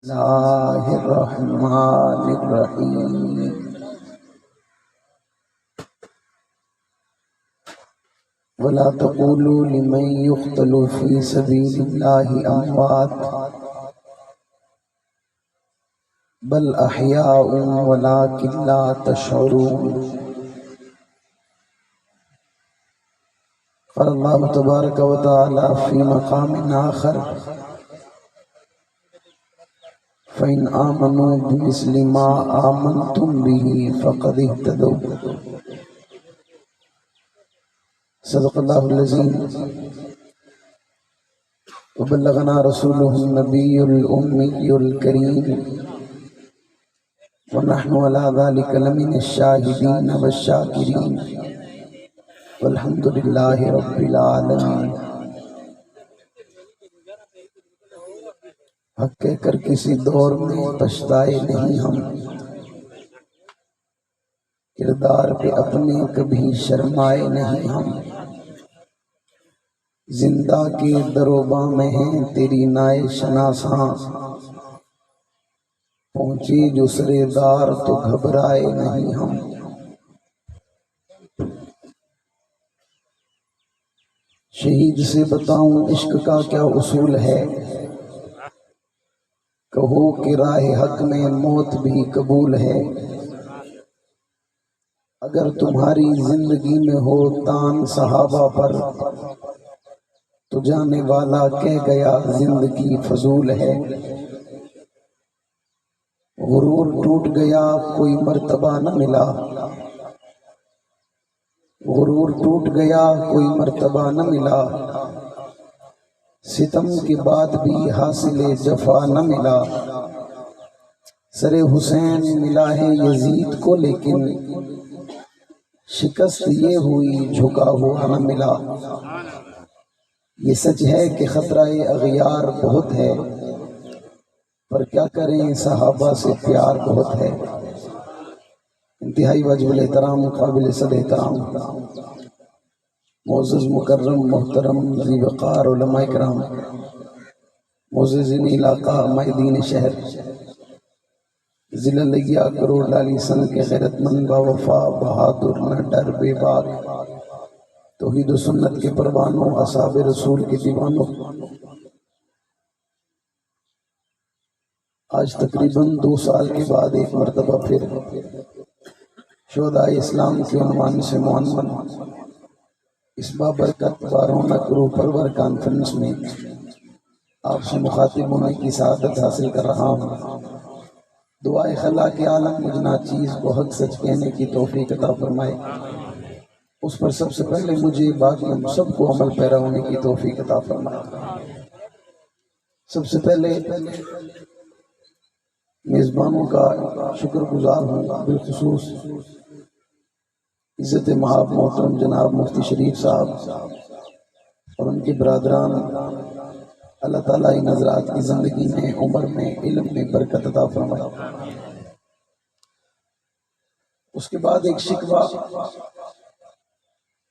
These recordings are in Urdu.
اللہ الرحمن الرحیم ولا تقولوا لمن يقتل في سبيل الله أموات بل أحياء ولكن لا تشعرون. قال الله تبارك وتعالى في مقام آخر فإن آمنوا بمثل ما آمنتم به فقد اهتدوا. صدق الله العظيم وبلغنا رسوله النبي الأمي الكريم ونحن على ذلك لمن الشاهدين والشاكرين والحمد لله رب العالمين. حق کہہ کر کسی دور میں پچھتائے نہیں ہم، کردار پہ اپنے کبھی شرمائے نہیں ہم. زندہ کے دروباں میں ہیں تیری نائے شناساں، پہنچے جو سرے دار تو گھبرائے نہیں ہم. شہید سے بتاؤں عشق کا کیا اصول ہے، کہو کہ راہ حق میں موت بھی قبول ہے. اگر تمہاری زندگی میں ہو تان صحابہ پر تو جانے والا کہہ گیا زندگی فضول ہے. غرور ٹوٹ گیا کوئی مرتبہ نہ ملا، غرور ٹوٹ گیا کوئی مرتبہ نہ ملا. ستم کے بعد بھی حاصل جفا نہ ملا. سر حسین ملا ہے یزید کو لیکن شکست یہ ہوئی جھکا ہوا نہ ملا. یہ سچ ہے کہ خطرہ اغیار بہت ہے، پر کیا کریں صحابہ سے پیار بہت ہے. انتہائی واجب الاحترام قابل صد احترام معزز مکرم محترم ذی وقار علماء کرام، معززین علاقہ مائدین شہر، ضلع لگیا کروڑ لالی سن کے غیرت مند با وفا بہادر نہ ڈر بے باک، توحید و سنت کے پروانوں، اصحاب رسول کے دیوانوں. آج تقریباً 2 سال کے بعد ایک مرتبہ پھر شہداء اسلام کے عنوان سے معمر اس بابرکت بارونق روح پرور کانفرنس میں آپ سے مخاطب ہونے کی سعادت حاصل کر رہا ہوں. دعائے خلا کے عالم مجھ ناچیز کو حق سچ کہنے کی توفیق عطا فرمائے. اس پر سب سے پہلے مجھے باقی ہم سب کو عمل پیرا ہونے کی توفیق عطا فرمائے. سب سے پہلے میزبانوں کا شکر گزار ہوں، بالخصوص عزت مآب محترم جناب مفتی شریف صاحب اور ان کے برادران. اللہ تعالیٰ ان حضرات کی زندگی میں، عمر میں، علم میں برکت عطا فرمائے. اس کے بعد ایک شکوہ،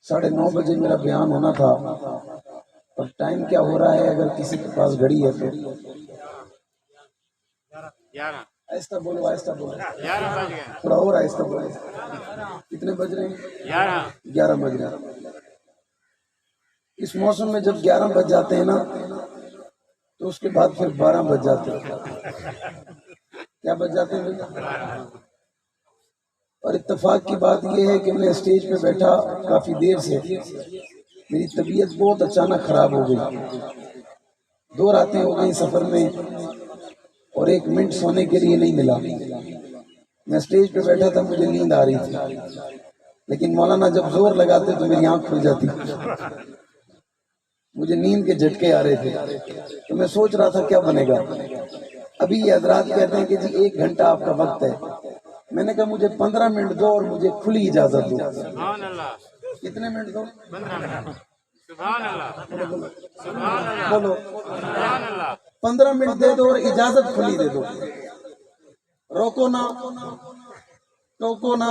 9:30 بجے میرا بیان ہونا تھا اور ٹائم کیا ہو رہا ہے، اگر کسی کے پاس گھڑی ہے تو آہستہ بولو، آہستہ بولو، تھوڑا اور آہستہ بولو. کتنے بج رہے ہیں؟ 11 بج رہے ہیں. اس موسم میں جب 11 بج جاتے ہیں نا تو اس کے بعد پھر 12 بج جاتے ہیں. کیا بج جاتے ہیں؟ اور اتفاق کی بات یہ ہے کہ میں اسٹیج پہ بیٹھا کافی دیر سے، میری طبیعت بہت اچانک خراب ہو گئی. 2 راتیں ہو گئی سفر میں اور 1 منٹ سونے کے لیے نہیں ملا. میں اسٹیج پہ بیٹھا تھا، مجھے نیند آ رہی تھی، لیکن مولانا جب زور لگاتے تو میری آنکھ کھل جاتی. مجھے نیند کے جھٹکے آ رہے تھے تو میں سوچ رہا تھا کیا بنے گا. ابھی یہ حضرات کہتے ہیں کہ جی 1 گھنٹہ آپ کا وقت ہے. میں نے کہا مجھے 15 منٹ دو اور مجھے کھلی اجازت دو. کتنے منٹ دو؟ 15 منٹ. بولو 15 منٹ دے دو اور اجازت کھلی دے دو. روکو نہ، ٹوکو نہ.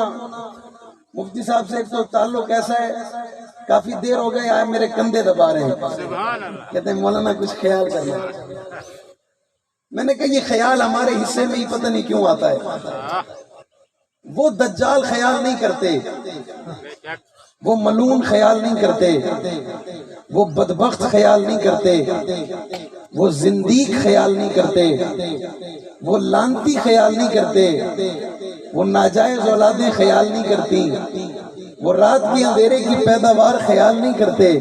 مفتی صاحب سے ایک تو تعلق ایسا ہے، کافی دیر ہو گئے آئے میرے کندھے دبا رہے ہیں، کہتے ہیں مولانا کچھ خیال کرنا. میں نے کہا یہ خیال ہمارے حصے میں ہی پتہ نہیں کیوں آتا ہے. وہ دجال خیال نہیں کرتے، وہ ملون خیال نہیں کرتے، وہ بدبخت خیال نہیں کرتے، وہ زندیق خیال نہیں کرتے، وہ لانتی خیال نہیں کرتے، وہ ناجائز اولادیں خیال نہیں کرتی، وہ رات کی اندھیرے کی پیداوار خیال نہیں کرتے،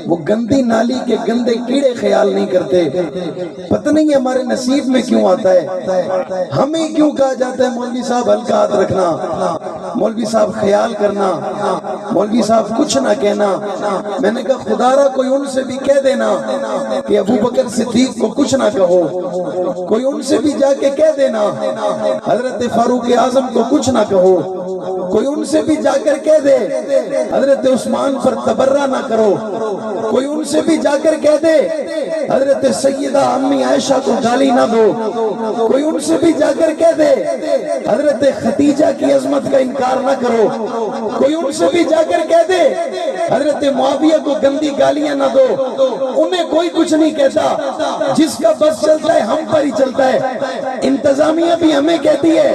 وہ گندی نالی کے گندے کیڑے خیال نہیں کرتے. پتہ نہیں ہمارے نصیب میں کیوں آتا ہے. ہمیں کیوں کہا جاتا ہے مولوی صاحب ہلکا ہاتھ رکھنا، مولوی صاحب خیال کرنا، مولوی صاحب کچھ نہ کہنا. میں نے کہا خدا را کوئی ان سے بھی کہہ دینا کہ ابو بکر صدیق کو کچھ نہ کہو، کوئی ان سے بھی جا کے کہہ دینا حضرت فاروق اعظم کو کچھ نہ کہو، کوئی ان سے بھی جا کر کہہ دے حضرت عثمان پر تبرہ نہ کرو، کوئی ان سے بھی جا کر کہہ دے حضرت سیدہ امی عائشہ کو گالی نہ دو، کوئی ان سے بھی جا کر کہہ دے حضرت خدیجہ کی عظمت کا انکار نہ کرو، کوئی ان سے بھی جا کر کہہ دے حضرت معاویہ کو گندی گالیاں نہ دو. انہیں کوئی کچھ نہیں کہتا، جس کا بس چلتا ہے ہم پر ہی چلتا ہے. انتظامیہ بھی ہمیں کہتی ہے،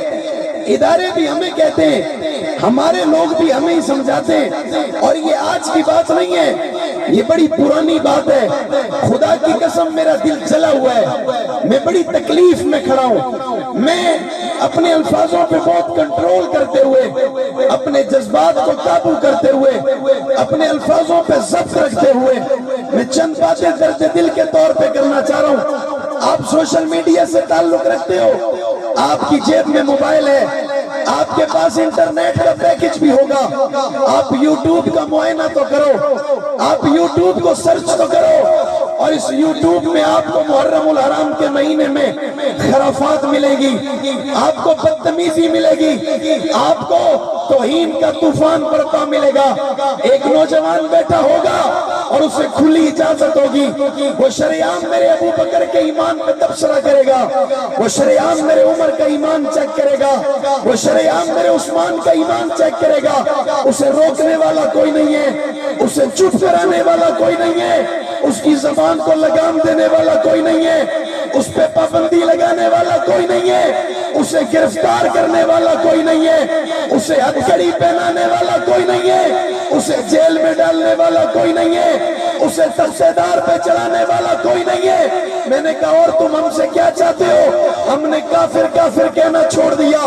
ادارے بھی ہمیں کہتے ہیں، ہمارے لوگ بھی ہمیں ہی سمجھاتے ہیں. اور یہ آج کی بات نہیں ہے، یہ بڑی پرانی بات ہے. خدا کی قسم میرا دل جلا ہوا ہے، میں بڑی تکلیف میں کھڑا ہوں. میں اپنے الفاظوں پہ بہت کنٹرول کرتے ہوئے، اپنے جذبات کو قابو کرتے ہوئے، اپنے الفاظوں پہ ضبط رکھتے ہوئے میں چند باتیں درد دل کے طور پہ کرنا چاہ رہا ہوں. آپ سوشل میڈیا سے تعلق رکھتے ہو، آپ کی جیب میں موبائل ہے، آپ کے پاس انٹرنیٹ کا پیکج بھی ہوگا، آپ یوٹیوب کا معائنہ تو کرو، آپ یوٹیوب کو سرچ تو کرو، اور اس یوٹیوب میں آپ کو محرم الحرام کے مہینے میں خرافات ملے گی، آپ کو بدتمیزی ملے گی، آپ کو توہین کا طوفان برپا ملے گا. ایک نوجوان بیٹھا ہوگا اور اسے کھلی اجازت ہوگی، وہ شریعام میرے ابو بکر کے ایمان پہ تبصرہ کرے گا، وہ شریعام میرے عمر کا ایمان چیک کرے گا، وہ شریعام میرے عثمان کا ایمان چیک کرے گا. اسے روکنے والا کوئی نہیں ہے، اسے چپ کرانے والا کوئی نہیں ہے، اس کی زبان کو لگام دینے والا کوئی نہیں ہے، اس پہ پابندی لگانے والا کوئی نہیں ہے، اسے گرفتار کرنے والا کوئی نہیں ہے، اسے ہتھکڑی پہنانے والا کوئی نہیں ہے، اسے جیل میں ڈالنے والا کوئی نہیں ہے، اسے تختے دار پہ چڑھانے والا کوئی نہیں ہے. میں نے کہا اور تم ہم سے کیا چاہتے ہو؟ ہم نے کافر کافر کہنا چھوڑ دیا.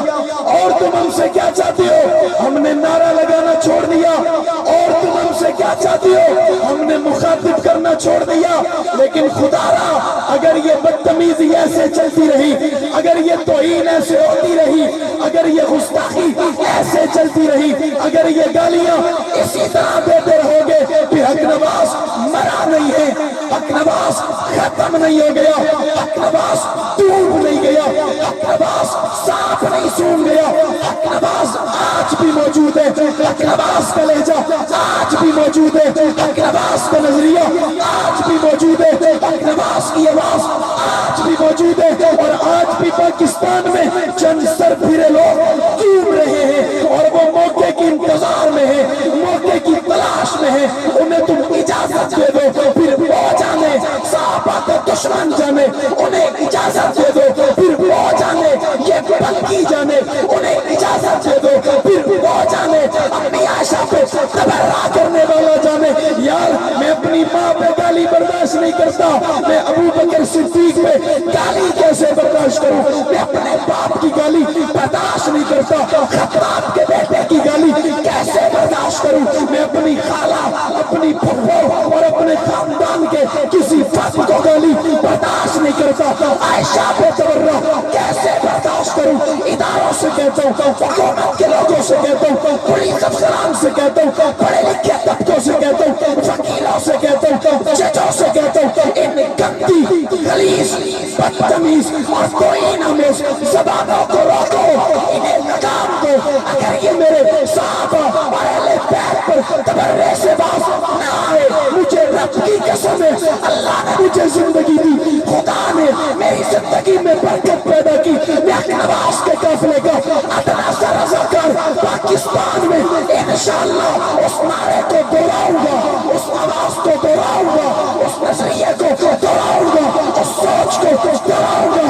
اور تم ہم سے کیا چاہتے ہو؟ ہم نے نعرہ لگانا چھوڑ دیا. اور تم ہم سے کیا چاہتے ہو؟ ہم نے مخاطب کرنا چھوڑ دیا. لیکن خدا را اگر یہ بدتمیزی ایسے چلتی رہی، اگر یہ توہین ایسے ہوتی رہی، اگر یہ گستاخی ایسے چلتی رہی، اگر یہ گالیاں اسی طرح دیتے رہو گے، پھر حق نواز مرا نہیں ہے، حق نواز ختم نہیں ہو گیا، حق نواز ڈوب نہیں گیا، حق نواز سانپ نہیں سونگ گیا. حق نواز آج بھی موجود ہے، حق نواز کا لہجہ آج بھی موجود ہے، حق نواز کا نظریہ آج بھی موجود ہے، حق نواز کی آواز آج بھی موجود ہے. اور آج بھی پاکستان میں چند سر پھرے لوگ گھوم رہے ہیں اور وہ موقع کی انتظار میں ہے، موقع کی تلاش میں ہے. انہیں تم اجازت دے دو، پھر وہ جانے صحابہ کے دشمن جانے، انہیں اجازت دے دو، پھر وہ جانے یہ بلکی جانے، انہیں اجازت دے دو، پھر وہ جانے اپنی عائشہ پہ تبرہ کرنے والا جانے. یار میں اپنی ماں پہ گالی برداشت نہیں کرتا، میں ابو بکر صدیق پہ گالی کیسے برداشت کروں؟ میں اپنے باپ کی گالی برداشت نہیں کرتا، خطاب کے بیٹے کی گالی کیسے برداشت کروں؟ میں اپنی خالہ، اپنی پھپھو اور اپنے خاندان کے کسی فرد کو گالی برداشت نہیں کرتا. عائشہ پہ تبرہ کیسے برداشت کروں؟ اداروں سے کہتا ہوں، حکومت کے لوگوں سے کہتا ہوں، پولیس افسران سے کہتا ہوں، پڑھے لکھے طبقوں سے کہتا ہوں، وکیلوں سے کہتا ہوں، ججوں سے کہتا ہوں، ان گندی، غلیظ، بدتمیز اور توہین آمیز زبانوں کو روکو، انہیں لگام دو. اگر یہ میرے صحابہ اور اہل بیت پر تبرے سے باز نہ آئے، مجھے رب کی قسم ہے، اللہ نے مجھے زندگی دی، خدا نے میری زندگی میں برکت پیدا کی. میں حق نواز کے قافلے کا ادنا سا رضاکار پاکستان میں انشاءاللہ اس نعرے کو دہراؤں گا، اس آواز کو دہراؤں گا، اس نظریے کو دہراؤں گا، اس سوچ کو دہراؤں گا.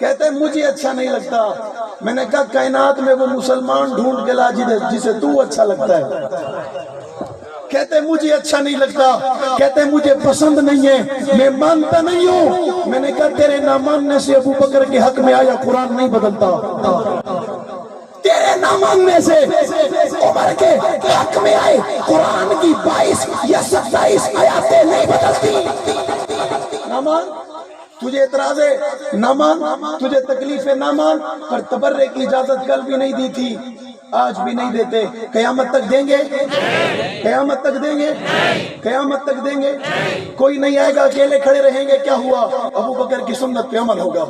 کہتے ہیں مجھے اچھا نہیں لگتا. میں نے کہا کائنات میں وہ مسلمان ڈھونڈ کے لا جسے تو اچھا لگتا ہے. کہتے ہیں مجھے اچھا نہیں لگتا, کہتے ہیں مجھے پسند نہیں ہے, میں مانتا نہیں ہوں. میں نے کہا تیرے نہ ماننے سے ابو بکر کے حق میں آیا قرآن نہیں بدلتا, تیرے نہ ماننے سے عمر کے حق میں آئے قرآن کی 22 یا 27 آیاتیں نہیں بدلتی. نہ مان, تجھے اعتراض ہے نہ مان, تجھے تکلیف ہے نہ مان, پر تبرے کی اجازت کل بھی نہیں دی تھی, آج بھی نہیں دیتے. قیامت تک دیں گے, قیامت تک دیں گے, قیامت تک دیں گے. کوئی نہیں آئے گا, اکیلے کھڑے رہیں گے, کیا ہوا؟ ابو بکر کی سنت پہ عمل ہوگا.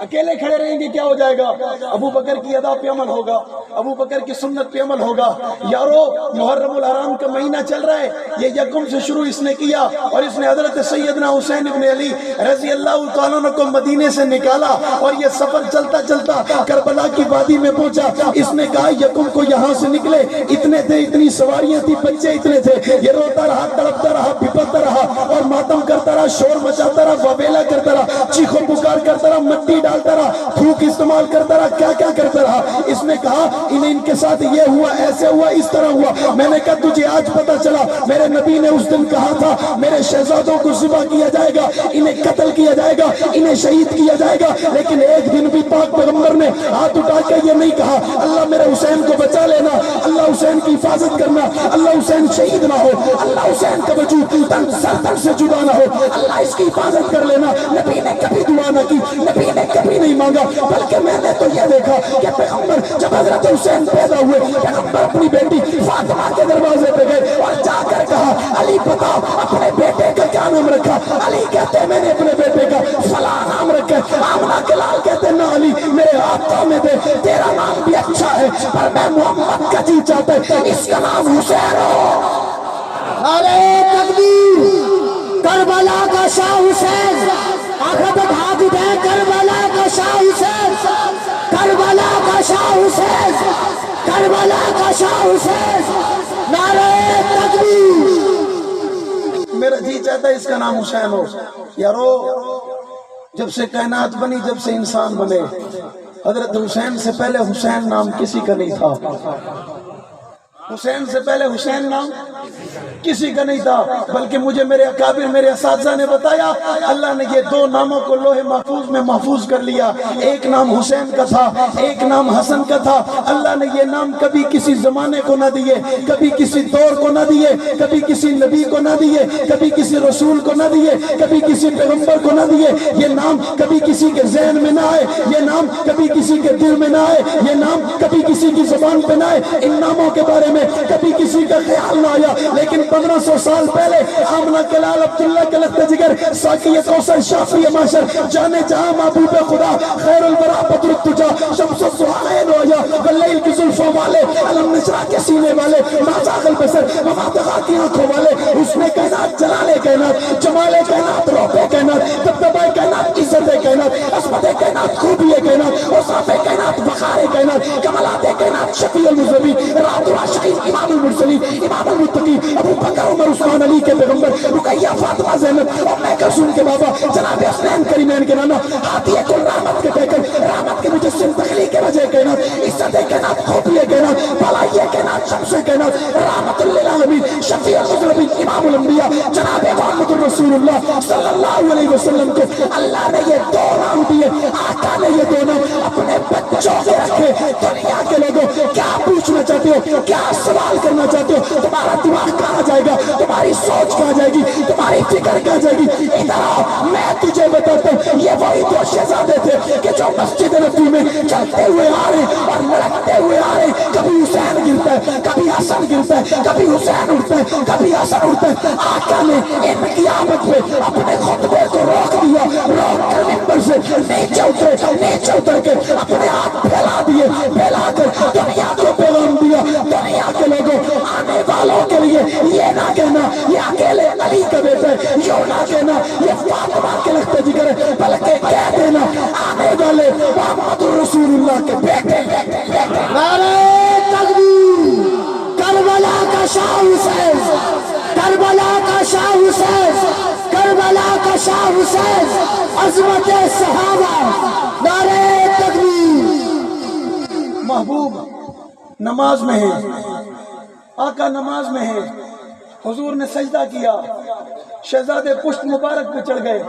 اکیلے کھڑے رہیں گے کیا ہو جائے گا؟ ابو بکر کی ادا پہ عمل ہوگا, ابو بکر کی سنت پہ عمل ہوگا. یارو محرم الحرام کا مہینہ چل رہا ہے, یہ یکم سے شروع اس نے کیا, اور اس نے حضرت سیدنا حسین ابن علی رضی اللہ تعالیٰ عنہ کو مدینے سے نکالا, اور یہ سفر چلتا چلتا کربلا کی وادی میں پہنچا. اس نے کہا یکم کو یہاں سے نکلے, اتنے تھے, اتنی سواریاں تھی, بچے اتنے تھے. یہ روتا رہا, تڑپتا رہا, بھپکتا رہا, اور ماتم کرتا رہا, شور مچاتا رہا, وبیلا کرتا رہا, چیخو پکار کرتا رہا, مٹی ڈالتا رہا, پھوک استعمال کرتا رہا, کیا کیا کرتا رہا. اس نے کہا ان کے ساتھ یہ ہوا, ایسے ہوا, اس طرح ہوا. میں نے کہا تجھے آج پتا چلا, میرے نبی نے اس دن کہا تھا میرے شہزادوں کو ذبح کیا جائے گا, انہیں قتل کیا جائے گا, انہیں شہید کیا جائے گا, لیکن ایک دن بھی پاک پیغمبر نے ہاتھ اٹھا کے یہ نہیں کہا اللہ میرے حسین کو بچا لینا, اللہ حسین کی حفاظت کرنا, اللہ حسین شہید نہ ہو, اللہ حسین کا وجود تن سر سے جدا نہ ہو, اللہ اس کی حفاظت کر لینا. نبی نے کبھی دعا نہ کی, نبی نے کبھی نہیں مانگا, بلکہ میں نے تو یہ دیکھا کہ پیغمبر جب حضرت حسین پیدا ہوئے, پیغمبر اپنی بیٹی فاطمہ کے دروازے پہ گئے اور جا کر کہا علی بتاؤ اپنے بیٹے کا کیا نام رکھا؟ علی کہتے ہیں میں نے اپنے بیٹے کا فلاں نام رکھا. آمنہ کے لال کہتے ہیں نہ علی میرے ہاتھوں میں دے, تیرا نام بھی اچھا ہے پر میں محمد کا جی چاہتا ہے, اس کا نام حسین ہو. نعرہ تکبیر, کربلا کا شاہ حسین, آنکھوں تک ہاتھ اٹھائے, کربلا کا شاہ حسین, کربلا کا شاہ حسین, کربلا کا شاہ حسین. نعرہ تکبیر. میرا جی چاہتا ہے اس کا نام حسین ہو. یارو جب سے کائنات بنی, جب سے انسان بنے, حضرت حسین سے پہلے حسین نام کسی کا نہیں تھا. حسین سے پہلے حسین نام کسی کا نہیں تھا, بلکہ مجھے میرے اکابر میرے اساتذہ نے بتایا اللہ نے یہ دو ناموں کو لوح محفوظ میں محفوظ کر لیا. ایک نام حسین کا تھا, ایک نام حسن کا تھا. اللہ نے یہ نام کبھی کسی زمانے کو نہ دیے, کبھی کسی دور کو نہ دیے, کبھی کسی نبی کو نہ دیے, کبھی کسی رسول کو نہ دیے, کبھی کسی پیغمبر کو نہ دیے. یہ نام کبھی کسی کے ذہن میں نہ آئے, یہ نام کبھی کسی کے دل میں نہ آئے, یہ نام کبھی کسی کی زبان پہ نہ آئے. ان ناموں کے بارے میں کبھی کسی کا خیال نہ آیا, لیکن 1500 سال پہلے آمنہ کے لال عبداللہ کے لخت جگر, ساقی کوثر, شافی معاشر, جانے جہاں محبوب خدا, خیر البراء بدر الدجا, شمس الضحیٰ نویا, واللیل کی زلفوں والے, علم نشرہ کے سینے والے, مازاغ البصر, مفاتحہ کی آنکھوں والے, حسن کائنات, جلال کائنات, جمال کائنات, روح کائنات, دبدبہ کائنات, عزت کائنات, عظمت کائنات, خوبی کائنات, اوصاف کائنات, وقار کائنات, کمالات کائنات, شفیع المذنبین, رات العاشقین, امام المرسلین, امام المتقین, ابو بکر, عمر, عثمان, علی کے پیغمبر, رقیہ, فاطمہ, زینب, ام کلثوم کے بابا جناب حسنین کریمین کے نانا, ہاتھی کل رحمت کے پیکر, رحمت کے مجسم, تخلیق وجہ کائنات, عزت کائنات, خوبی کائنات, بھلائی کائنات, شمس کائنات, رحمت للعالمین, شفیع المذنبین, امام الانبیاء, جناب محمد رسول اللہ صلی اللہ علیہ وسلم کو اللہ نے یہ دو نام دیے. آقا نے یہ دو نام اپنے بچوں کے رکھے. دنیا کے لوگوں کیا پوچھنا چاہتے ہو, کیا سوال کرنا چاہتے ہو؟ تمہارا دماغ کہاں جائے گا, تمہاری سوچ کہاں جائے گی, تمہاری فکر کہاں جائے گی؟ ادھر آؤ, میں تجھے بتاتا ہوں, یہ وہی دو شہزادے تھے کہ جو مسجد نبوی میں چلتے ہوئے آ رہے اور لڑکتے ہوئے آ رہے. کبھی حسین گرتا ہے, کبھی حسن گرتا ہے, کبھی حسین اٹھتا ہے, کبھی حسن اٹھتا ہے. آقا نے ان کی آمد پہ اپنے خطبے کو روک دیا, روک کر منبر سے نیچے اترے, نیچے اتر کے اپنے ہاتھ پھیلا دیے, پھیلا کر دنیا کو پیغام دیا. دنیا کے لوگوں, آنے والوں کے لیے یہ نہ کہنا یہ اکیلے علی کا بیٹا ہے, یہ نہ کہنا یہ فاطمہ کے لخت جگر ہے, بلکہ کہہ دینا آنے والے محمد رسول اللہ کے بیٹے. نعرہ تکبیر. کربلا کا شاہ حسین, کربلا کا شاہ حسین, کربلا کا شاہ حسین, عظمت عظمت صحابہ، نعرہ تکبیر۔ محبوب نماز میں ہے، آقا نماز میں ہے، حضور نے سجدہ کیا، شہزادے پشت مبارک پہ چڑھ گئے،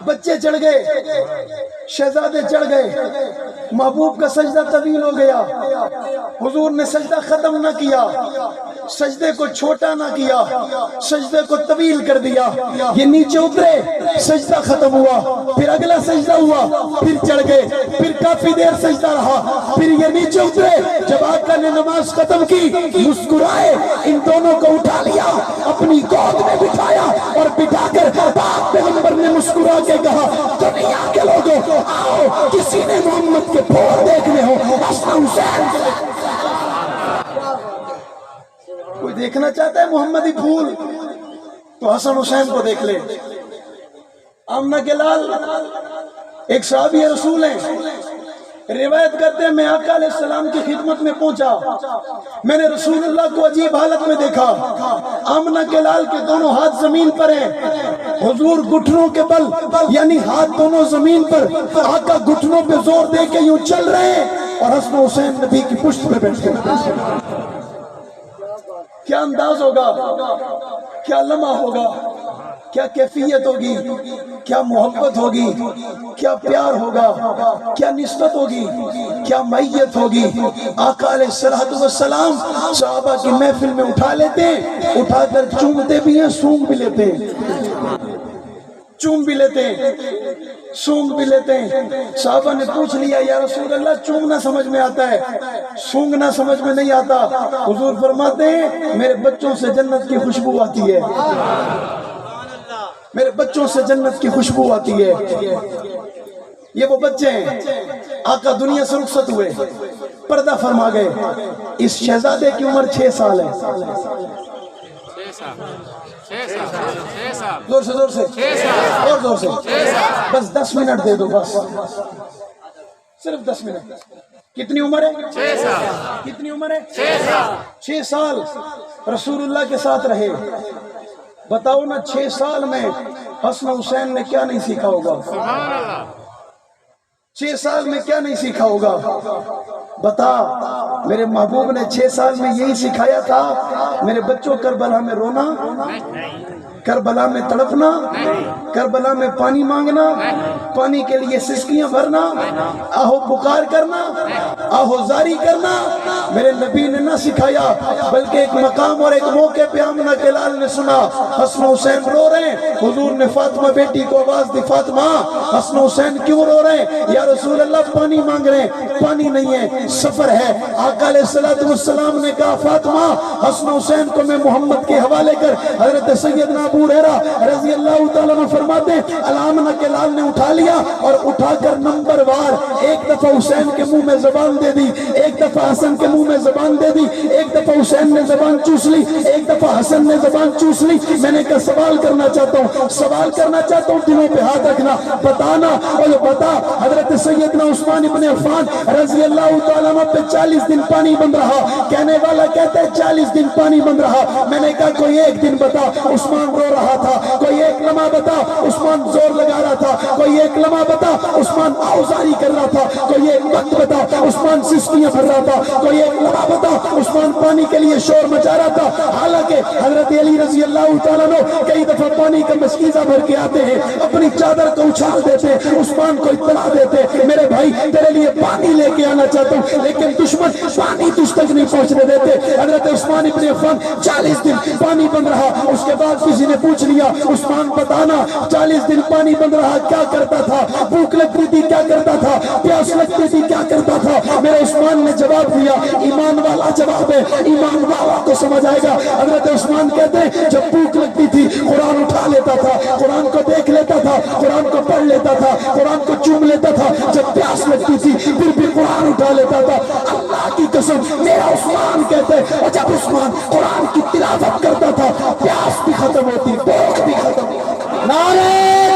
بچے چڑھ گئے، شہزادے چڑھ گئے، محبوب کا سجدہ طویل ہو گیا، حضور نے سجدہ ختم نہ کیا، سجدے کو چھوٹا نہ کیا، سجدے کو طویل کر دیا، یہ نیچے اترے، سجدہ ختم ہوا، پھر اگلا سجدہ ہوا، پھر چڑھ گئے، پھر کافی دیر سجدہ رہا، پھر یہ نیچے اترے، جب آقا نے نماز ختم کی مسکرائے، ان دونوں کو اٹھا لیا، اپنی گود میں بٹھایا اور بٹھا کر پاک پیغمبر نے مسکرا کے کہا دنیا کے لوگوں آؤ کسی نے محمد کے پھول دیکھنے ہو حسن حسین۔ کوئی دیکھنا چاہتا ہے محمدی پھول تو حسن حسین کو دیکھ لے۔ آمنہ کے لال ایک صحابی رسول ہیں، روایت کرتے ہیں میں آقا علیہ السلام کی خدمت میں پہنچا، میں نے رسول اللہ کو عجیب حالت میں دیکھا، آمنہ کے لال کے دونوں ہاتھ زمین پر ہیں، حضور گھٹنوں کے بل یعنی ہاتھ دونوں زمین پر، آقا گھٹنوں پہ زور دے کے یوں چل رہے ہیں اور حسن حسین نبی کی پشت پہ بیٹھے۔ کیا انداز ہوگا، کیا لمحہ ہوگا، کیا کیفیت ہوگی، کیا محبت ہوگی، کیا پیار ہوگا، کیا نسبت ہوگی، کیا معیت ہوگی۔ آقا علیہ السلام صحابہ کی محفل میں اٹھا لیتے ہیں، اٹھا کر چومتے بھی ہیں، سونگ بھی لیتے ہیں، چوم بھی لیتے ہیں، سونگ بھی لیتے ہیں۔ صحابہ نے پوچھ لیا یا رسول اللہ چومنا سمجھ میں آتا ہے، سونگنا سمجھ میں نہیں آتا، حضور فرماتے ہیں میرے بچوں سے جنت کی خوشبو آتی ہے، میرے بچوں سے جنت کی خوشبو آتی ہے۔ یہ وہ بچے ہیں، آقا دنیا سے رخصت ہوئے، پردہ فرما گئے، اس شہزادے کی عمر 6 سال ہے، زور سے زور سے اور زور سے، بس 10 منٹ دے دو، بس صرف 10 منٹ۔ کتنی عمر ہے؟ 6 سال۔ کتنی عمر ہے؟ 6 سال رسول اللہ کے ساتھ رہے۔ بتاؤ نا 6 سال میں حسن حسین نے کیا نہیں سیکھا ہوگا؟ 6 سال میں کیا نہیں سیکھا ہوگا؟ بتا، میرے محبوب نے 6 سال میں یہی سکھایا تھا میرے بچوں کربلا میں رونا، کربلا میں تڑپنا، کربلا میں پانی مانگنا، پانی کے لیے سسکیاں بھرنا، آہو پکار کرنا، آہو زاری کرنا، میرے نبی نے نہ سکھایا، بلکہ ایک مقام اور ایک موقع پہ آمنہ کے لال نے سنا حسن حسین رو رہے ہیں، حضور نے فاطمہ بیٹی کو آواز دی فاطمہ حسن حسین کیوں رو رہے ہیں؟ یا رسول اللہ پانی مانگ رہے ہیں، پانی نہیں ہے، سفر ہے۔ آقا علیہ السلام نے کہا فاطمہ حسن حسین کو میں محمد کے حوالے کر۔ حضرت سیدنا ابو ہریرہ رضی اللہ تعالیٰ عنہ فرماتے ہیں آمنہ کے لال نے اٹھا لیا اور اٹھا کر نمبر وار ایک دفعہ حسین کے منہ میں زبان دے دی، ایک دفعہ حسن کے منہ میں زبان دے دی، ایک دفعہ حسین نے زبان چوس لی، ایک دفعہ حسن نے زبان چوس لی۔ میں نے کہا سوال کرنا چاہتا ہوں، سوال کرنا چاہتا ہوں، دلوں پہ ہاتھ رکھنا، بتانا۔ اور بتا حضرت سیدنا عثمان ابن عفان رضی اللہ تعالیٰ عنہ پہ 40 دن پانی بند رہا، کہنے والا کہتا ہے 40 دن پانی بند رہا۔ میں نے کہا کوئی ایک دن بتا، عثمان رو رہا تھا، کوئی ایک لمحہ بتا عثمان زور لگا رہا تھا، کوئی ایک لمحہ بتا عثمان آوزاری کر رہا تھا، کوئی ایک وقت بتا عثمان سسکیاں بھر رہا تھا، کوئی ایک لمحہ بتا عثمان پانی کے لیے شور مچا رہا تھا۔ حالانکہ حضرت علی رضی اللہ تعالیٰ عنہ کئی دفعہ پانی کا مسکیزہ بھر کے آتے ہیں، اپنی چادر کو اچھال دیتے، عثمان کو اطلاع دیتے میرے بھائی تیرے لیے پانی لے کے آنا چاہتا ہوں، لیکن دشمن پانی تجھ تک نہیں پہنچنے دیتے۔ حضرت عثمان ابن عفان 40 دن پانی بند رہا۔ اس کے بعد کسی نے پوچھ لیا عثمان بتانا 40 دن پانی بند رہا کیا کرتا تھا، بھوک لگتی تھی کیا کرتا تھا، پیاس لگتی تھی کیا کرتا تھا؟ میرے عثمان نے جواب دیا، ایمان والا جواب ہے، ایمان والا کو سمجھ آئے گا۔ حضرت عثمان کہتے ہیں جب بھوک لگتی تھی قرآن اٹھا لیتا تھا، قرآن کو دیکھ لیتا تھا، قرآن کو پڑھ لیتا تھا، قرآن کو چوم لیتا تھا، جب پیاس لگتی تھی پھر بھی قرآن اٹھا لیتا تھا۔ اللہ کی قسم میرا عثمان کہتے ہیں اور جب عثمان قرآن کی تلاوت کرتا تھا پیاس بھی ختم ہوتی، بھوک بھی ختم ہوتی۔ نعرہ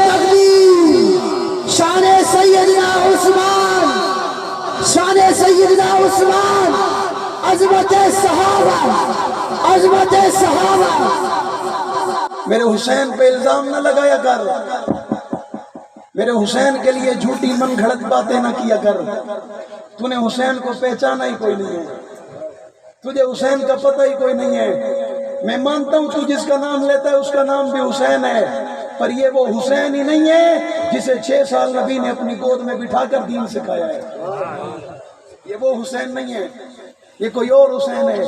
تکبیر، شان سیدنا عثمان، شان سیدنا عثمان، عظمت صحابہ، عظمت صحابہ۔ میرے حسین پہ الزام نہ لگایا کر، میرے حسین کے لیے جھوٹی من گھڑت باتیں نہ کیا کر۔ تو نے حسین کو پہچانا ہی کوئی نہیں ہے، تجھے حسین کا پتہ ہی کوئی نہیں ہے۔ میں مانتا ہوں تو جس کا نام لیتا ہے اس کا نام بھی حسین ہے، پر یہ وہ حسین ہی نہیں ہے جسے 6 سال نبی نے اپنی گود میں بٹھا کر دین سکھایا ہے۔ یہ وہ حسین نہیں ہے، یہ کوئی اور حسین ہے۔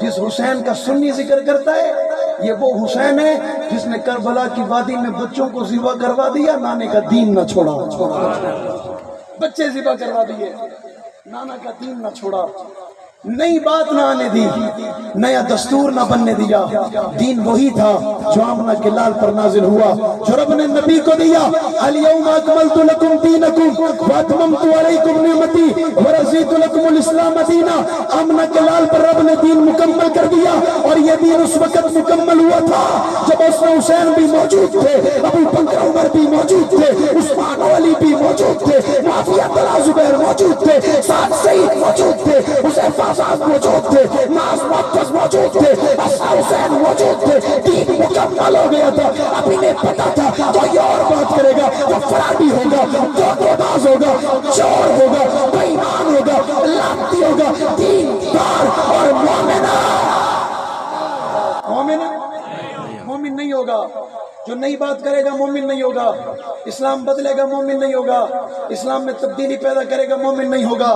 جس حسین کا سنی ذکر کرتا ہے یہ وہ حسین ہے جس نے کربلا کی وادی میں بچوں کو ذبح کروا دیا، نانے کا دین نہ چھوڑا۔ بچے ذبح کروا دیے، نانا کا دین نہ چھوڑا، نئی بات نہ آنے دی، نیا دستور نہ بننے دیا۔ دین وہی تھا جو آمنہ کے لال پر نازل ہوا، جو رب نے نبی کو دیا۔ الیوم اکملت لکم دینکم واتممت علیکم نعمتی ورضیت لکم الاسلام دینا۔ آمنہ کے لال پر رب نے دین مکمل کر دیا، اور یہ دین اس وقت مکمل ہوا تھا جب اس میں حسین بھی موجود تھے، ابو بکر عمر بھی موجود تھے، عثمان و علی بھی موجود تھے، معاویہ طلحہ زبیر موجود تھے، سعد سعید موجود تھے، حذیفہ موجود تھے، ناز معتز موجود تھے، حسن حسین موجود تھے۔ دین مکمل ہو گیا تھا۔ اب انہیں پتا تھا جو یہ اور بات کرے گا وہ فراڈی ہوگا، دھوکے باز ہوگا، چور ہوگا، بے ایمان ہوگا، لعنتی ہوگا، دین دار اور مومن مومن نہیں ہوگا۔ جو نئی بات کرے گا مومن نہیں ہوگا، اسلام بدلے گا مومن نہیں ہوگا، اسلام میں تبدیلی پیدا کرے گا مومن نہیں ہوگا،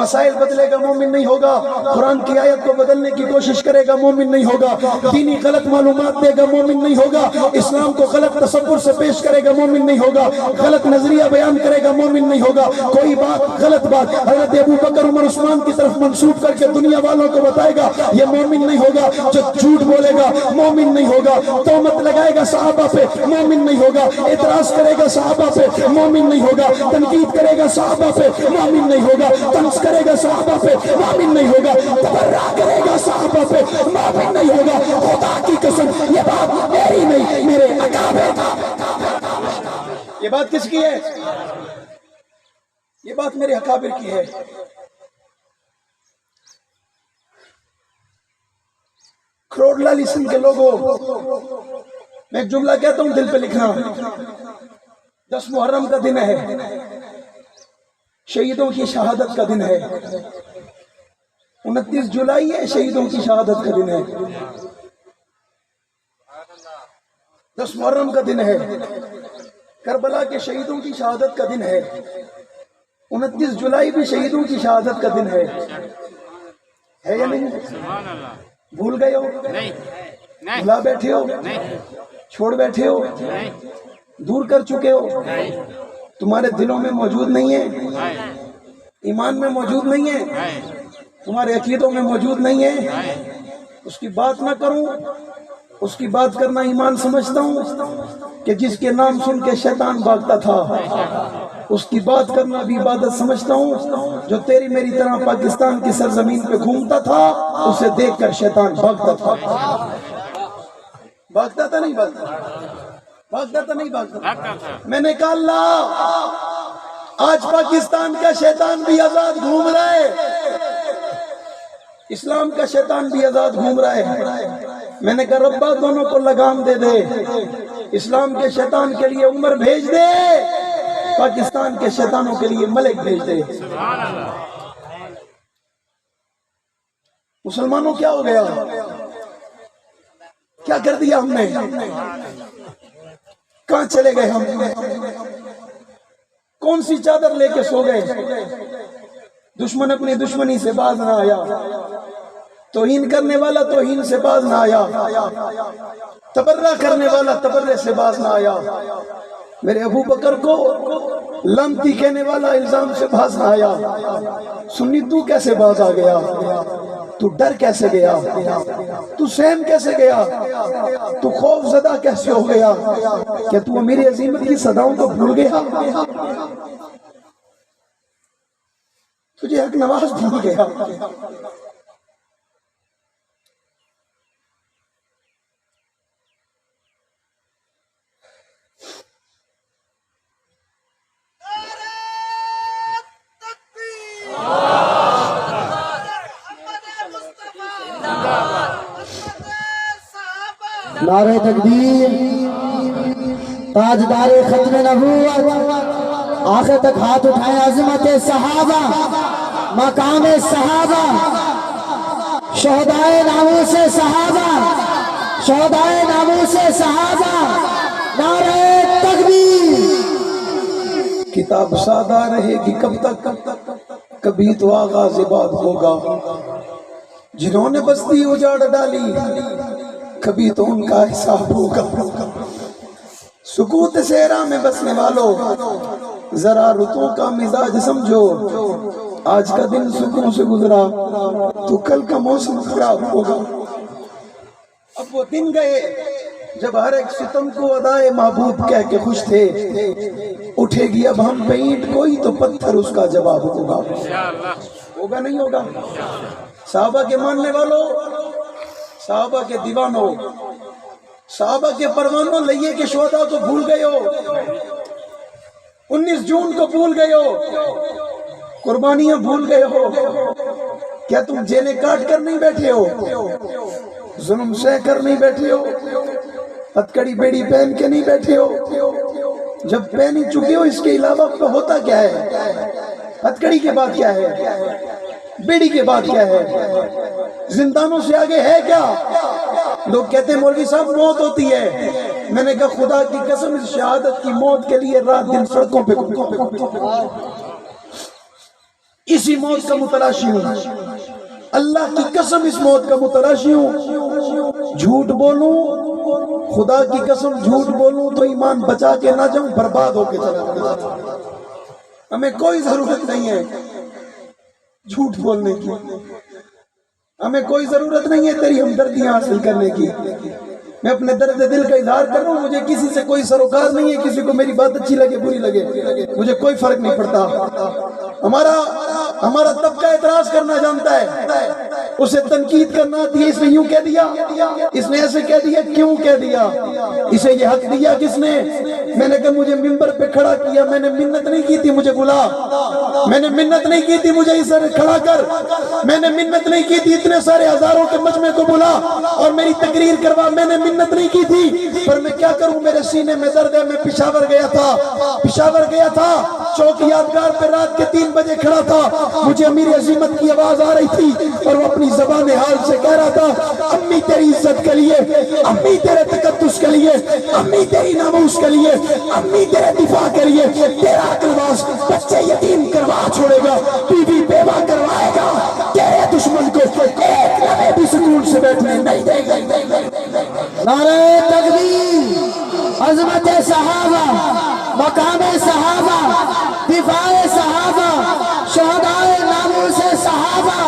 مسائل بدلے گا مومن نہیں ہوگا، قرآن کی آیت کو بدلنے کی کوشش کرے گا مومن نہیں ہوگا، دینی غلط معلومات دے گا مومن نہیں ہوگا، اسلام کو غلط تصور سے پیش کرے گا مومن نہیں ہوگا، غلط نظریہ بیان کرے گا مومن نہیں ہوگا، کوئی بات غلط بات حضرت ابو بکر عمر عثمان کی طرف منسوب کر کے دنیا والوں کو بتائے گا یہ مومن نہیں ہوگا۔ جو جھوٹ بولے گا مومن نہیں ہوگا، تہمت لگائے گا صحابہ پہ مومن نہیں ہوگا، اعتراض کرے گا صحابہ پہ مومن نہیں ہوگا، تنقید کرے گا صحابہ پہ مومن نہیں ہوگا، طنز کرے گا صحابہ پہ مومن نہیں ہوگا، تبرہ کرے گا صحابہ پہ مومن نہیں ہوگا۔ خدا کی قسم یہ بات میری نہیں، میرے اکابر کی۔ یہ بات کس کی ہے؟ یہ بات میرے اکابر کی ہے۔ کروڑ لالی سنگھ کے لوگوں، میں ایک جملہ کہتا ہوں دل پہ لکھنا۔ 10 محرم کا دن ہے، شہیدوں کی شہادت کا دن ہے۔ 29 جولائی ہے، شہیدوں کی شہادت کا دن ہے۔ 10 محرم کا دن ہے، کربلا کے شہیدوں کی شہادت کا دن ہے۔ 29 جولائی بھی شہیدوں کی شہادت کا دن ہے یا نہیں؟ بھول گئے ہو؟ بھلا بیٹھے ہو؟ چھوڑ بیٹھے ہو؟ دور کر چکے ہو؟ تمہارے دلوں میں موجود نہیں ہے، ایمان میں موجود نہیں ہے، تمہارے عقیدوں میں موجود نہیں ہے۔ اس کی بات نہ کروں، اس کی بات کرنا ایمان سمجھتا ہوں کہ جس کے نام سن کے شیطان بھاگتا تھا، اس کی بات کرنا بھی عبادت سمجھتا ہوں۔ جو تیری میری طرح پاکستان کی سرزمین پہ گھومتا تھا اسے دیکھ کر شیطان بھاگتا تھا۔ بھاگتا تھا نہیں بھاگتا؟ بھاگتا تھا نہیں بھاگتا؟ میں نے کہا اللہ، آج پاکستان کا شیطان بھی آزاد گھوم رہا ہے، اسلام کا شیطان بھی آزاد گھوم رہا ہے۔ میں نے کہا ربا دونوں کو لگام دے دے، اسلام کے شیطان کے لیے عمر بھیج دے، پاکستان کے شیطانوں کے لیے ملک بھیج دے۔ مسلمانوں کیا ہو گیا؟ کیا کر دیا ہم نے؟ کہاں چلے گئے ہم؟ کون سی چادر لے کے سو گئے؟ دشمن اپنی دشمنی سے باز نہ آیا، توہین کرنے والا توہین سے باز نہ آیا، تبرہ کرنے والا تبرے سے باز نہ آیا، میرے ابو بکر کو لعنتی کہنے والا الزام سے باز نہ آیا۔ سنی تو کیسے باز آ گیا؟ تو ڈر کیسے گیا؟ تو سہم کیسے گیا؟ تو خوف زدہ کیسے ہو گیا؟ کیا تو امیر عظیمت کی صداؤں کو بھول گیا؟ تجھے حق نواز بھول گیا؟ نعرہ تکبیر، تاجدار ختم نبوت، آخر تک ہاتھ اٹھائیں، عظمت صحابہ، مقام صحابہ، شہدائے ناموس صحابہ، شہدائے ناموس صحابہ، نعرہ تکبیر۔ کتاب سادہ رہے گی کب تک، کبھی تو آغاز بات ہوگا۔ جنہوں نے بستی اجاڑ ڈالی، کبھی تو ان کا حساب ہوگا۔ سکوت صحرا میں بسنے والوں، ذرا رتوں کا مزاج سمجھو۔ آج کا دن سکون سے گزرا تو کل کا موسم خراب ہوگا۔ اب وہ دن گئے جب ہر ایک ستم کو ادائے محبوب کہہ کے خوش تھے۔ اٹھے گی اب ہم پہ اینٹ کوئی تو پتھر اس کا جواب ہوگا۔ ہوگا نہیں ہوگا؟ صحابہ کے ماننے والوں، صحابہ کے دیوانوں، صحابہ کے پروانوں، لئیے کے شہداء کو بھول گئے ہو، 19 جون کو بھول گئے ہو، قربانیاں بھول گئے ہو۔ کیا تم جیلیں کاٹ کر نہیں بیٹھے ہو، ظلم سہ کر نہیں بیٹھے ہو، ہتکڑی بیڑی پہن کے نہیں بیٹھے ہو؟ جب پہن ہی چکے ہو اس کے علاوہ ہوتا کیا ہے؟ ہتکڑی کے بعد کیا ہے؟ بیڑی کے بعد کیا ہے؟ زندانوں سے آگے ہے کیا؟ لوگ کہتے ہیں مولوی صاحب موت ہوتی ہے۔ میں نے کہا خدا کی قسم اس شہادت کی موت کے لیے رات دن سڑکوں پہ اسی موت کا متلاشی ہوں، اللہ کی قسم اس موت کا متلاشی ہوں۔ جھوٹ بولوں، خدا کی قسم جھوٹ بولوں تو ایمان بچا کے نہ جاؤں، برباد ہو کے چلا جاؤں۔ ہمیں کوئی ضرورت نہیں ہے جھوٹ بولنے کی، ہمیں کوئی ضرورت نہیں ہے تیری ہمدردیاں حاصل کرنے کی۔ میں اپنے درد دل کا اظہار کر رہا ہوں، مجھے کسی سے کوئی سروکار نہیں ہے، کسی کو میری بات اچھی لگے بری لگے مجھے کوئی فرق نہیں پڑتا۔ ہمارا طبقہ اعتراض کرنا جانتا ہے، اسے تنقید کرنا آتی ہے، اس نے یوں کہہ دیا، اس نے ایسے کہہ دیا، کیوں کہہ دیا، اسے یہ حق دیا کس نے؟ میں نے کہا مجھے ممبر پہ کھڑا کیا، میں نے منت نہیں کی تھی مجھے بلا، میں نے منت نہیں کی تھی مجھے اسے کھڑا کر، میں نے منت نہیں کی تھی اتنے سارے ہزاروں کے مجمع کو بلا اور میری تقریر کروا، میں نے منت نہیں کی تھی، پر میں کیا کروں، میرے سینے میں درد ہے۔ میں پشاور گیا تھا، چوک یادگار پہ رات کے 3 بجے کھڑا تھا، مجھے امیر عظیمت کی آواز آ رہی تھی اور وہ اپنی زبان حال سے کہہ رہا تھا، امی تیری عزت کے لیے، امی تیرے تقدس کے لیے، امی تیری ناموس کے لیے، امی تیرے دفاع کے لیے تیرا اقتباس بچے یتیم کروا چھوڑے گا، بیوی بیوہ کروائے گا، تیرے دشمن کو ایک لمحے بھی سکون سے بیٹھنے نہیں دے گا۔ نعرہ تکبیر، عظمت صحابہ، مقام صحابہ، دفاع صحابہ، شہدائے ناموس صحابہ،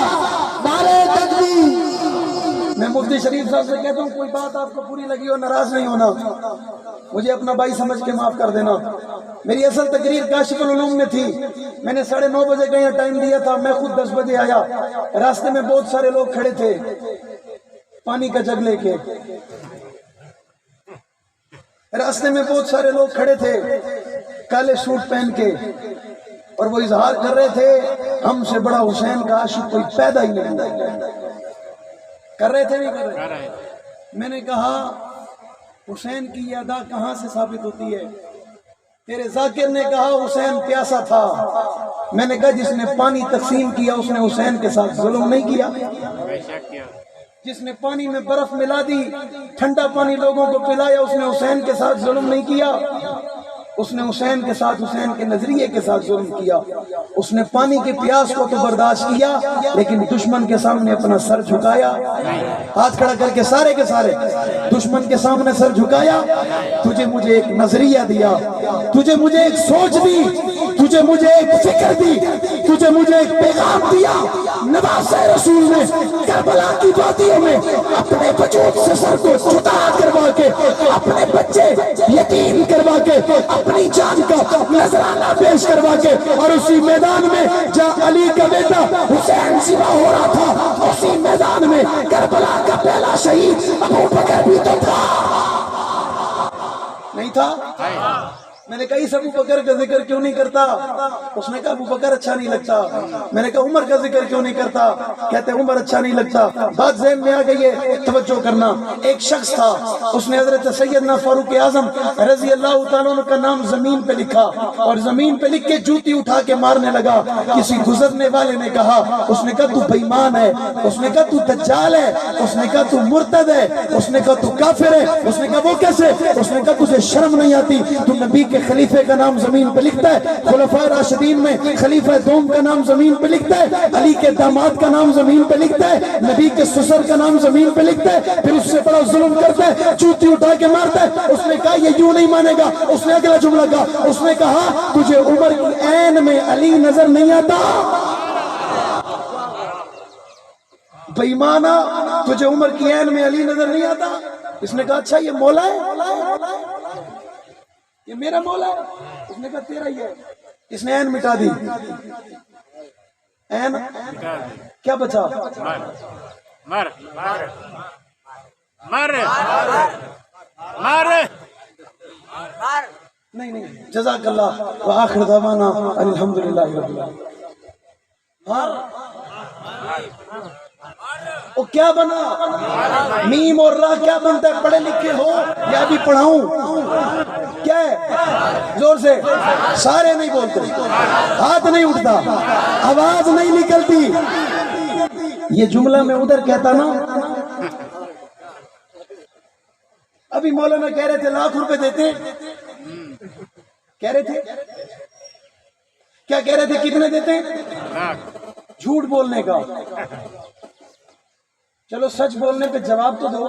نعرہ تکبیر۔ میں مفتی شریف صاحب سے کہتا ہوں کوئی بات آپ کو پوری لگی ہو ناراض نہیں ہونا، مجھے اپنا بھائی سمجھ کے معاف کر دینا۔ میری اصل تقریر کاشف العلوم میں تھی، میں نے 9:30 بجے کا یہاں ٹائم دیا تھا، میں خود 10 بجے آیا، راستے میں بہت سارے لوگ کھڑے تھے پانی کا جگ لے کے، راستے میں بہت سارے لوگ کھڑے تھے کالے سوٹ پہن کے، اور وہ اظہار کر رہے تھے ہم سے بڑا حسین کا عاشق کوئی پیدا ہی نہیں۔ کر رہے تھے نہیں کر رہے؟ میں نے کہا حسین کی یہ ادا کہاں سے ثابت ہوتی ہے؟ تیرے ذاکر نے کہا حسین پیاسا تھا، میں نے کہا جس نے پانی تقسیم کیا اس نے حسین کے ساتھ ظلم نہیں کیا؟ جس نے پانی میں برف ملا دی، ٹھنڈا پانی لوگوں کو پلایا، اس نے حسین کے ساتھ ظلم نہیں کیا؟ اس نے حسین کے ساتھ، حسین کے نظریے کے ساتھ ظلم کیا۔ اس نے پانی کے پیاس کو تو برداشت کیا، لیکن دشمن کے سامنے اپنا سر جھکایا، ہاتھ کھڑا کر کے سارے دشمن کے سامنے سر جھکایا۔ تجھے مجھے ایک نظریہ دیا، تجھے مجھے ایک سوچ دی، تجھے مجھے ایک فکر دی، تجھے مجھے ایک پیغام دیا۔ نواز رسول نے کربلا کی وادیوں میں اپنے وجود سے سر کو جدا کروا کے، اپنے بچے یتیم کروا کے، اپنی جان کا نذرانہ پیش کروا کے، اور اسی میدان میں جہاں علی کا بیٹا حسین ذبح ہو رہا تھا، اسی میدان میں کربلا کا پہلا شہید ابو بکر بھی تو تھا، نہیں تھا؟ میں نے کہا کہا اس ابو بکر کا ذکر کیوں نہیں کرتا؟ اس نے کہا ابو بکر اچھا نہیں لگتا۔ میں نے کہا عمر کا ذکر کیوں نہیں کرتا؟ کہتے عمر اچھا نہیں لگتا۔ بات ذہن میں آ گئی ہے، توجہ کرنا۔ ایک شخص تھا، اس نے حضرت سیدنا فاروق اعظم رضی اللہ تعالیٰ عنہ کا نام زمین پہ لکھا اور زمین پہ لکھ کے جوتی اٹھا کے مارنے لگا۔ کسی گزرنے والے نے کہا، اس نے کہا تو بے ایمان ہے، اس نے کہا تو دجال ہے، اس نے کہا تو مرتد ہے، اس نے کہا تو کافر ہے۔ اس نے کہا وہ کیسے؟ اس نے کہا تجھے شرم نہیں آتی؟ تو نبی کے خلیفے کا نام زمین پہ لکھتا ہے، خلفائے راشدین میں خلیفہ دوم کا نام زمین پہ لکھتا ہے، علی کے داماد کا نام زمین پہ لکھتا ہے، نبی کے سسر کا نام زمین پہ لکھتا ہے، پھر اس سے بڑا ظلم کرتا ہے، چوتی اٹھا کے مارتا ہے۔ اس نے کہا یہ یوں نہیں مانے گا۔ اس نے اگلا جملہ کہا، اس نے کہا تجھے عمر کی عین میں علی نظر نہیں آتا؟ بے ایمانہ، تجھے عمر کی عین میں علی نظر نہیں آتا؟ اس نے کہا اچھا یہ مولا ہے، یہ میرا مولا ہے؟ اس نے کہا تیرا ہی ہے۔ اس نے عین مٹا دی۔ عین کیا بچا؟ مر مر مر نہیں جزاک اللہ وآخر دعوانا ان الحمدللہ رب العالمین۔ وہ کیا بنا؟ میم اور راہ کیا بنتا ہے؟ پڑھے لکھے ہو یا بھی پڑھاؤں؟ کیا ہے؟ زور سے سارے نہیں بولتے، ہاتھ نہیں اٹھتا، آواز نہیں نکلتی۔ یہ جملہ میں ادھر کہتا نا، ابھی مولانا کہہ رہے تھے لاکھ روپے دیتے، کہہ رہے تھے کیا کہہ رہے تھے؟ کتنے دیتے؟ جھوٹ بولنے کا۔ چلو سچ بولنے پہ جواب تو دو۔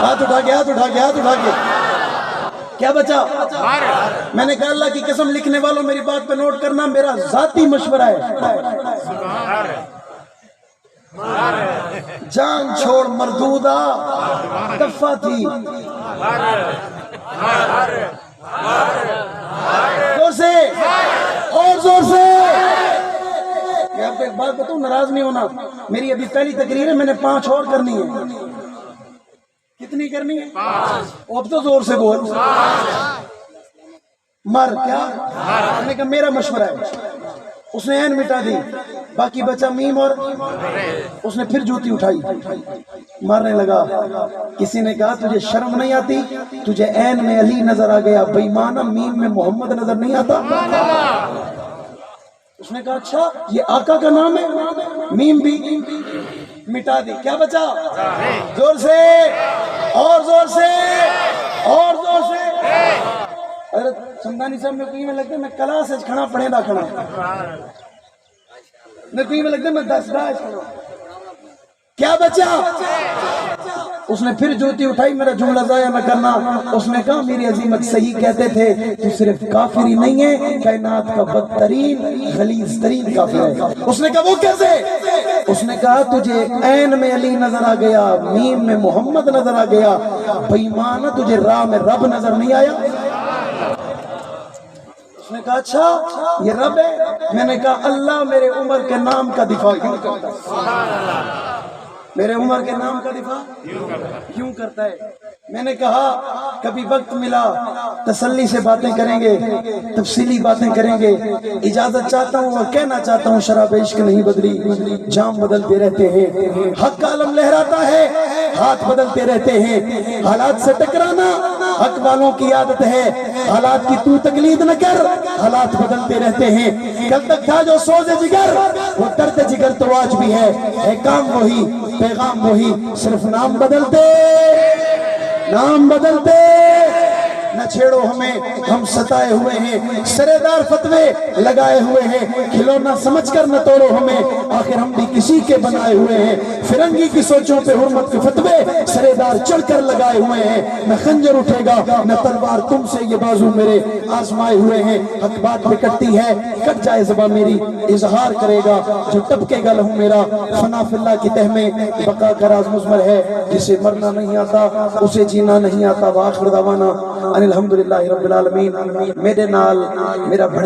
ہاتھ اٹھا کے، ہاتھ اٹھا کے، ہاتھ اٹھا کے۔ کیا بچا؟ میں نے کہا اللہ کی قسم لکھنے والوں میری بات پہ نوٹ کرنا، میرا ذاتی مشورہ ہے، جان چھوڑ مردودہ دفعہ تھی۔ زور سے اور زور سے۔ میں آپ کو ایک بات بتاؤں، ناراض نہیں ہونا، میری ابھی پہلی تقریر ہے، میں نے 5 اور کرنی ہے۔ کتنی کرنی ہے؟ 5۔ اب تو زور سے بول۔ مر کیا؟ میں نے کہا میرا مشورہ ہے۔ اس نے عین مٹا دی، باقی بچا میم اور اس نے پھر جوتی اٹھائی، مارنے لگا۔ کسی نے کہا تجھے شرم نہیں آتی؟ تجھے عین میں علی نظر آ گیا، بے ایمانہ میم میں محمد نظر نہیں آتا؟ اس نے کہا اچھا یہ آقا کا نام ہے، میم بھی مٹا دی۔ کیا بچا؟ زور سے اور زور سے اور زور سے۔ حضرت سمدانی صاحب میں کوئی میں لگتا ہے میں کلا سے کھڑا پڑھے نہ کھڑا، میں کوئی میں لگتا ہے میں 10 گاہ کھڑا۔ کیا بچا؟ اس نے پھر جوتی اٹھائی، میرا جملہ ضائع نہ کرنا۔ اس نے کہا میری عظیمت صحیح کہتے تھے، تو صرف کافر ہی نہیں ہے، کائنات کا بدترین غلیظ ترین کافر ہے۔ اس نے کہا وہ کیسے؟ اس نے کہا تجھے عین میں علی نظر آ گیا، میم میں محمد نظر آ گیا، بے ایمان تجھے راہ میں رب نظر نہیں آیا؟ اس نے کہا اچھا یہ رب ہے؟ میں نے کہا اللہ میرے عمر کے نام کا دفاع کیوں کرتا ہے؟ میرے عمر کے نام کا دفاع کیوں کرتا ہے؟ میں نے کہا کبھی وقت ملا تسلی سے باتیں کریں گے، تفصیلی باتیں کریں گے۔ اجازت چاہتا ہوں اور کہنا چاہتا ہوں، شراب عشق نہیں بدلی، جام بدلتے رہتے ہیں، حق کا علم لہراتا ہے، ہاتھ بدلتے رہتے ہیں۔ حالات سے ٹکرانا حق والوں کی عادت ہے، حالات کی تو تقلید نہ کر، حالات بدلتے رہتے ہیں۔ کل تک تھا جو سوز جگر، وہ درد جگر تو آج بھی ہے کام وہی، پیغام وہی، صرف نام بدلتے، نام بدلتے۔ نہ چھیڑو ہمیں، ہم ستائے ہوئے ہیں، سرے دار فتوے لگائے ہوئے ہیں، کھلونا سمجھ کر نہ توڑو ہمیں، آخر ہم بھی کسی کے بنائے ہوئے ہیں۔ فرنگی کی سوچوں پہ حرمت کے فتوے سرے دار چڑھ کر لگائے ہوئے ہیں۔ نہ خنجر اٹھے گا نہ تلوار تم سے، یہ بازو میرے آزمائے ہوئے ہیں۔ حق بات پہ کٹتی ہے، کٹ جائے زباں میری، اظہار کرے گا جو ٹپکے گا لہو میرا۔ فنا فی اللہ کی تہ میں بقا کا راز مضمر ہے، جسے مرنا نہیں آتا اسے جینا نہیں آتا۔ وآخر دعوانا الحمدللہ رب العالمین۔ میرے نال میرا بڑے